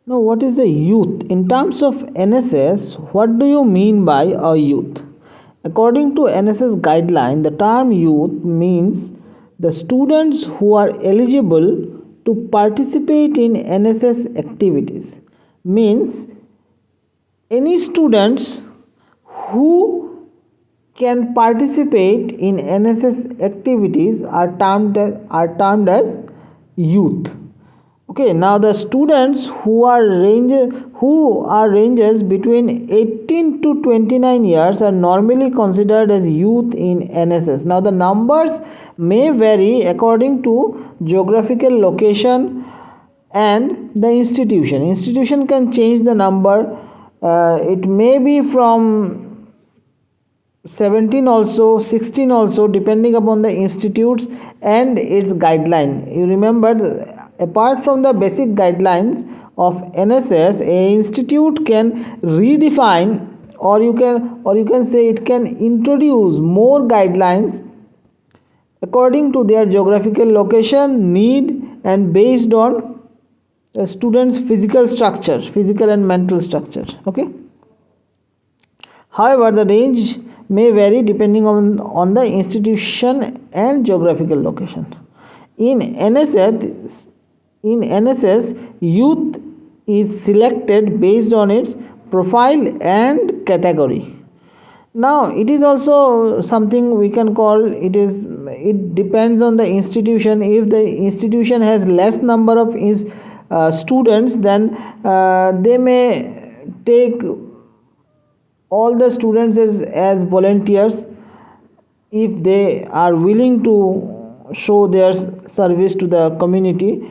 Now, what is the youth? In terms of NSS, what do you mean by a youth? According to NSS guideline, the term youth means the students who are eligible to participate in NSS activities. Means any students who can participate in NSS activities are termed as youth. Okay, now the students who are ranges between 18 to 29 years are normally considered as youth in NSS. Now the numbers may vary according to geographical location and the institution can change the number. It may be from 17 also, 16 also, depending upon the institutes and its guideline. You remember, apart from the basic guidelines of NSS, a institute can redefine, or you can say it can introduce more guidelines according to their geographical location, need, and based on a student's physical and mental structure. Okay. However, the range may vary depending on the institution and geographical location. In NSS, youth is selected based on its profile and category. Now, it is also something we can call it depends on the institution. If the institution has less number of students, then they may take all the students as volunteers if they are willing to show their service to the community.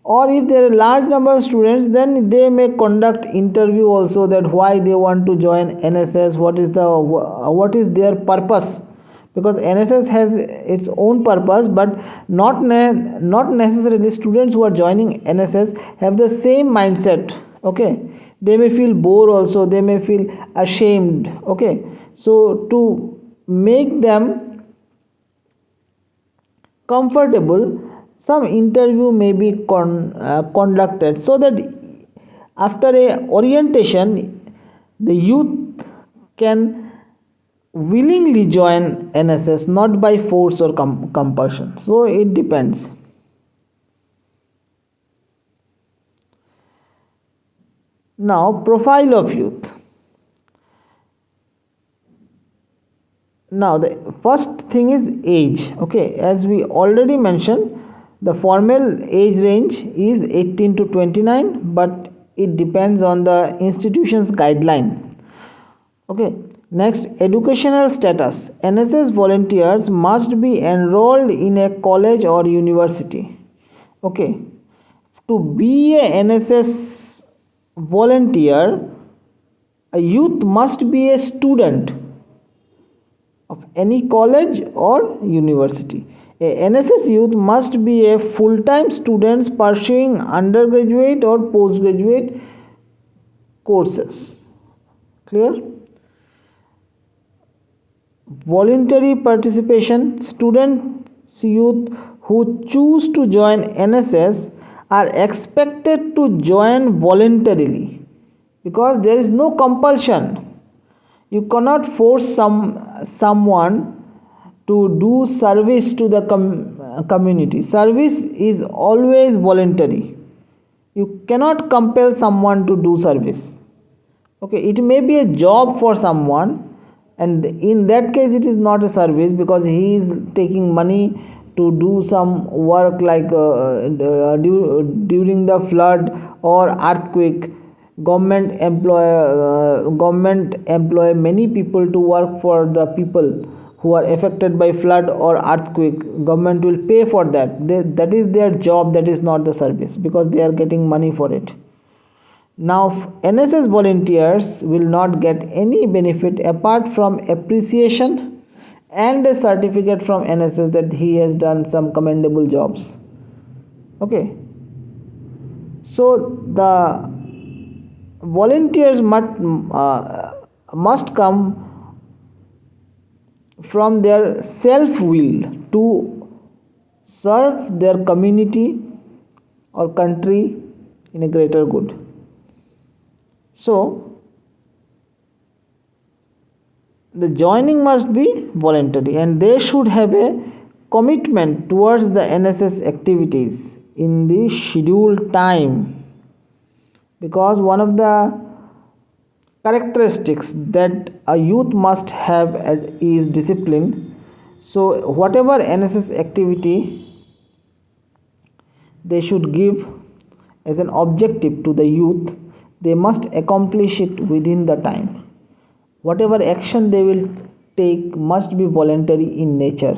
Or if there are a large number of students, then they may conduct interview also, that why they want to join NSS, what is their purpose, because NSS has its own purpose, but not necessarily students who are joining NSS have the same mindset. Okay, they may feel bored also, they may feel ashamed. Okay, so to make them comfortable, some interview may be conducted, so that after a orientation the youth can willingly join NSS, not by force or compulsion. So it depends. Now, profile of youth. Now the first thing is age. Okay, as we already mentioned, the formal age range is 18 to 29, but it depends on the institution's guideline. Okay, next, educational status. NSS volunteers must be enrolled in a college or university. Okay, to be a NSS volunteer, a youth must be a student of any college or university. A NSS youth must be a full-time student pursuing undergraduate or postgraduate courses. Clear? Voluntary participation. Students youth who choose to join NSS are expected to join voluntarily, because there is no compulsion. You cannot force someone to do service to the community. Service is always voluntary. You cannot compel someone to do service. Okay, it may be a job for someone, and in that case it is not a service, because he is taking money to do some work, like during the flood or earthquake. Government employ many people to work for the people who are affected by flood or earthquake. Government will pay for that. That is their job. That is not the service, because they are getting money for it. Now, NSS volunteers will not get any benefit apart from appreciation and a certificate from NSS that he has done some commendable jobs. Okay, so the volunteers must come from their self will to serve their community or country in a greater good. So the joining must be voluntary, and they should have a commitment towards the NSS activities in the scheduled time, because one of the characteristics that a youth must have is discipline. So whatever NSS activity they should give as an objective to the youth, they must accomplish it within the time. Whatever action they will take must be voluntary in nature,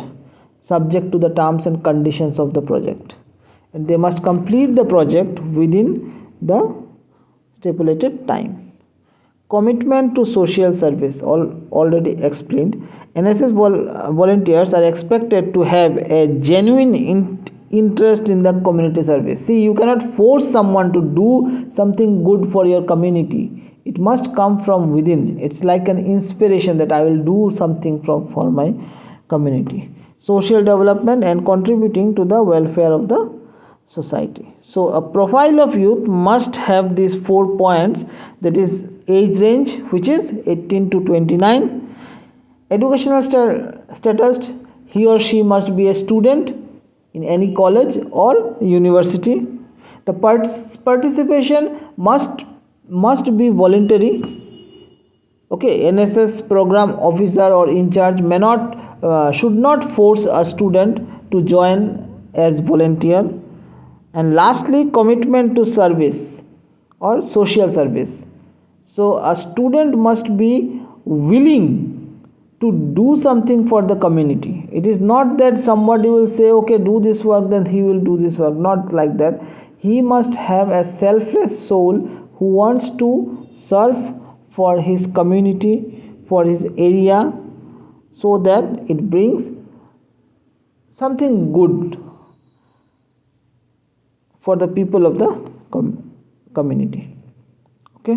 subject to the terms and conditions of the project, and they must complete the project within the stipulated time. Commitment to social service, already explained. NSS volunteers are expected to have a genuine interest in the community service. See, you cannot force someone to do something good for your community. It must come from within. It's like an inspiration that I will do something for my community. Social development and contributing to the welfare of the society. So a profile of youth must have these 4 points, that is age range, which is 18 to 29, educational status, he or she must be a student in any college or university. The participation must be voluntary. Okay, NSS program officer or in charge may not should not force a student to join as volunteer. And lastly, commitment to service or social service. So a student must be willing to do something for the community. It is not that somebody will say, okay, do this work, then he will do this work. Not like that. He must have a selfless soul who wants to serve for his community, for his area, so that it brings something good for the people of the community. Okay.